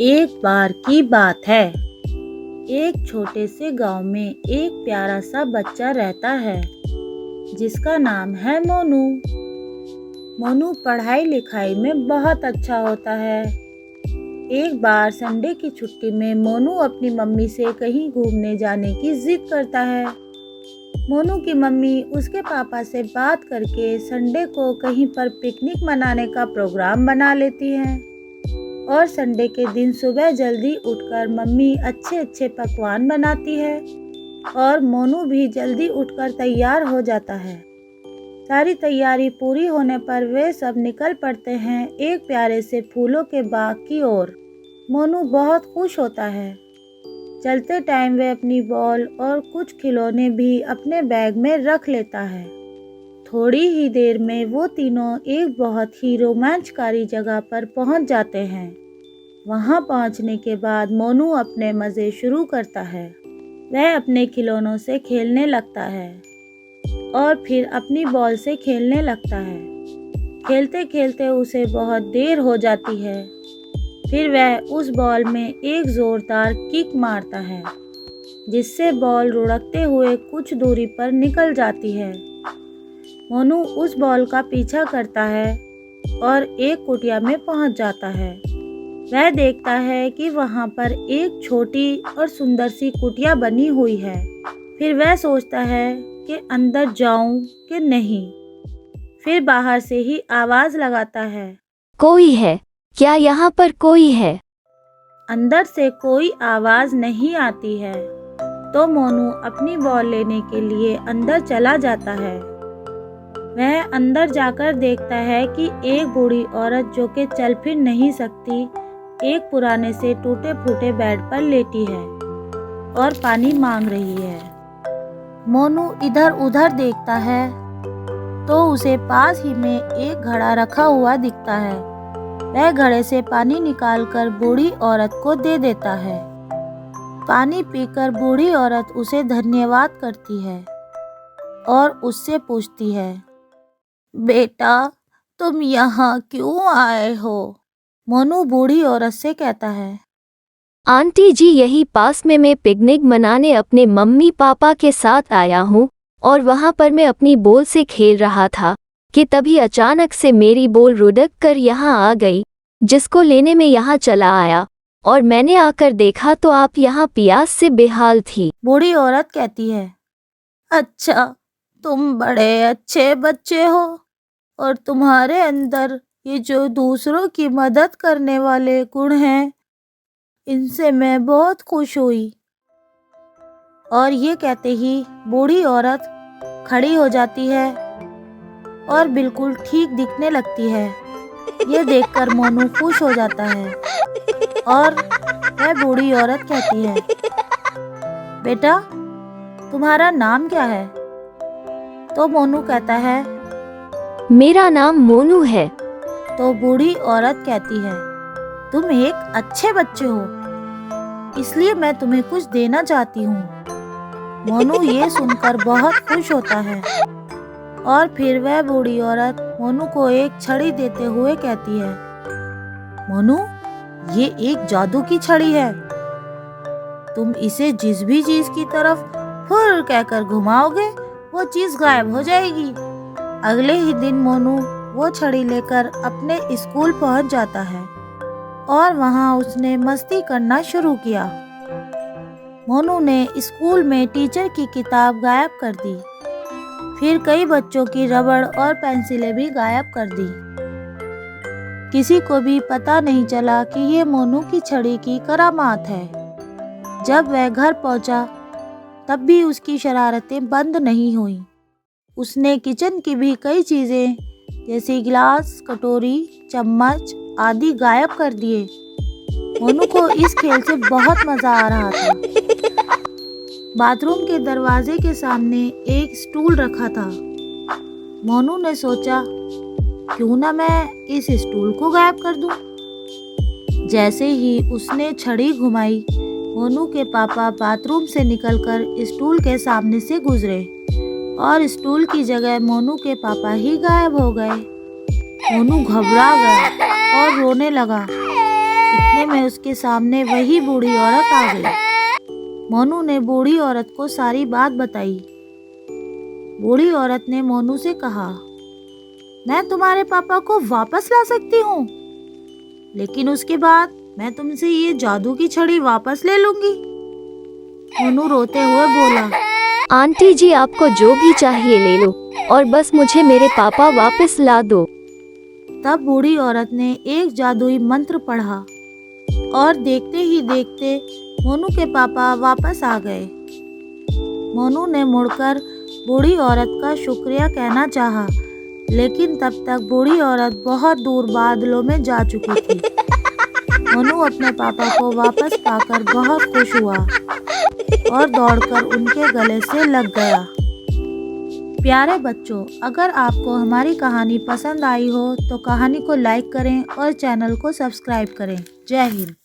एक बार की बात है। एक छोटे से गांव में एक प्यारा सा बच्चा रहता है जिसका नाम है मोनू। मोनू पढ़ाई लिखाई में बहुत अच्छा होता है। एक बार संडे की छुट्टी में मोनू अपनी मम्मी से कहीं घूमने जाने की जिद करता है। मोनू की मम्मी उसके पापा से बात करके संडे को कहीं पर पिकनिक मनाने का प्रोग्राम बना लेती है। और संडे के दिन सुबह जल्दी उठकर मम्मी अच्छे अच्छे पकवान बनाती है और मोनू भी जल्दी उठकर तैयार हो जाता है। सारी तैयारी पूरी होने पर वे सब निकल पड़ते हैं एक प्यारे से फूलों के बाग की ओर। मोनू बहुत खुश होता है। चलते टाइम वे अपनी बॉल और कुछ खिलौने भी अपने बैग में रख लेता है। थोड़ी ही देर में वो तीनों एक बहुत ही रोमांचकारी जगह पर पहुंच जाते हैं। वहां पहुंचने के बाद मोनू अपने मज़े शुरू करता है। वह अपने खिलौनों से खेलने लगता है और फिर अपनी बॉल से खेलने लगता है। खेलते खेलते उसे बहुत देर हो जाती है। फिर वह उस बॉल में एक ज़ोरदार किक मारता है जिससे बॉल लुढ़कते हुए कुछ दूरी पर निकल जाती है। मोनू उस बॉल का पीछा करता है और एक कुटिया में पहुंच जाता है। वह देखता है कि वहां पर एक छोटी और सुंदर सी कुटिया बनी हुई है। फिर वह सोचता है कि अंदर जाऊं कि नहीं। फिर बाहर से ही आवाज़ लगाता है, कोई है क्या? यहाँ पर कोई है? अंदर से कोई आवाज़ नहीं आती है। तो मोनू अपनी बॉल लेने के लिए अंदर चला जाता है। वह अंदर जाकर देखता है कि एक बूढ़ी औरत जो कि चल फिर नहीं सकती एक पुराने से टूटे फूटे बेड पर लेटी है और पानी मांग रही है। मोनू इधर उधर देखता है तो उसे पास ही में एक घड़ा रखा हुआ दिखता है। वह घड़े से पानी निकालकर बूढ़ी औरत को दे देता है। पानी पीकर बूढ़ी औरत उसे धन्यवाद करती है और उससे पूछती है, बेटा तुम यहाँ क्यों आए हो? मोनू बूढ़ी औरत से कहता है, आंटी जी, यही पास में मैं पिकनिक मनाने अपने मम्मी पापा के साथ आया हूँ और वहाँ पर मैं अपनी बॉल से खेल रहा था कि तभी अचानक से मेरी बॉल लुढ़क कर यहाँ आ गई, जिसको लेने में यहाँ चला आया और मैंने आकर देखा तो आप यहाँ प्यास से बेहाल थी। बूढ़ी औरत कहती है, अच्छा तुम बड़े अच्छे बच्चे हो और तुम्हारे अंदर ये जो दूसरों की मदद करने वाले गुण हैं इनसे मैं बहुत खुश हुई। और ये कहते ही बूढ़ी औरत खड़ी हो जाती है और बिल्कुल ठीक दिखने लगती है। ये देखकर मोनू खुश हो जाता है और वह बूढ़ी औरत कहती है, बेटा तुम्हारा नाम क्या है? तो मोनू कहता है, मेरा नाम मोनू है। तो बूढ़ी औरत कहती है, तुम एक अच्छे बच्चे हो इसलिए मैं तुम्हें कुछ देना चाहती हूँ। मोनू ये सुनकर बहुत खुश होता है और फिर वह बूढ़ी औरत मोनू को एक छड़ी देते हुए कहती है, मोनू ये एक जादू की छड़ी है। तुम इसे जिस भी चीज की तरफ फुर कहकर घुमाओगे वो चीज गायब हो जाएगी। अगले ही दिन मोनू वो छड़ी लेकर अपने स्कूल पहुंच जाता है और वहां उसने मस्ती करना शुरू किया। मोनू ने स्कूल में टीचर की किताब गायब कर दी। फिर कई बच्चों की रबड़ और पेंसिलें भी गायब कर दी। किसी को भी पता नहीं चला कि ये मोनू की छड़ी की करामात है। जब वह घर पहुंचा तब भी उसकी शरारतें बंद नहीं हुईं। उसने किचन की भी कई चीज़ें जैसे गिलास, कटोरी, चम्मच आदि गायब कर दिए। मोनू को इस खेल से बहुत मज़ा आ रहा था। बाथरूम के दरवाजे के सामने एक स्टूल रखा था। मोनू ने सोचा, क्यों ना मैं इस स्टूल को गायब कर दूं। जैसे ही उसने छड़ी घुमाई, मोनू के पापा बाथरूम से निकलकर स्टूल के सामने से गुजरे और स्टूल की जगह मोनू के पापा ही गायब हो गए। मोनू घबरा गया और रोने लगा। इतने में उसके सामने वही बूढ़ी औरत आ गई। मोनू ने बूढ़ी औरत को सारी बात बताई। बूढ़ी औरत ने मोनू से कहा, मैं तुम्हारे पापा को वापस ला सकती हूँ, लेकिन उसके बाद मैं तुमसे ये जादू की छड़ी वापस ले लूंगी। मोनू रोते हुए बोला, आंटी जी, आपको जो भी चाहिए ले लो और बस मुझे मेरे पापा वापस ला दो। तब बूढ़ी औरत ने एक जादुई मंत्र पढ़ा और देखते ही देखते मोनू के पापा वापस आ गए। मोनू ने मुड़कर बूढ़ी औरत का शुक्रिया कहना चाहा, लेकिन तब तक बूढ़ी औरत बहुत दूर बादलों में जा चुकी थी। मोनू अपने पापा को वापस पाकर बहुत खुश हुआ और दौड़कर उनके गले से लग गया। प्यारे बच्चों, अगर आपको हमारी कहानी पसंद आई हो तो कहानी को लाइक करें और चैनल को सब्सक्राइब करें। जय हिंद।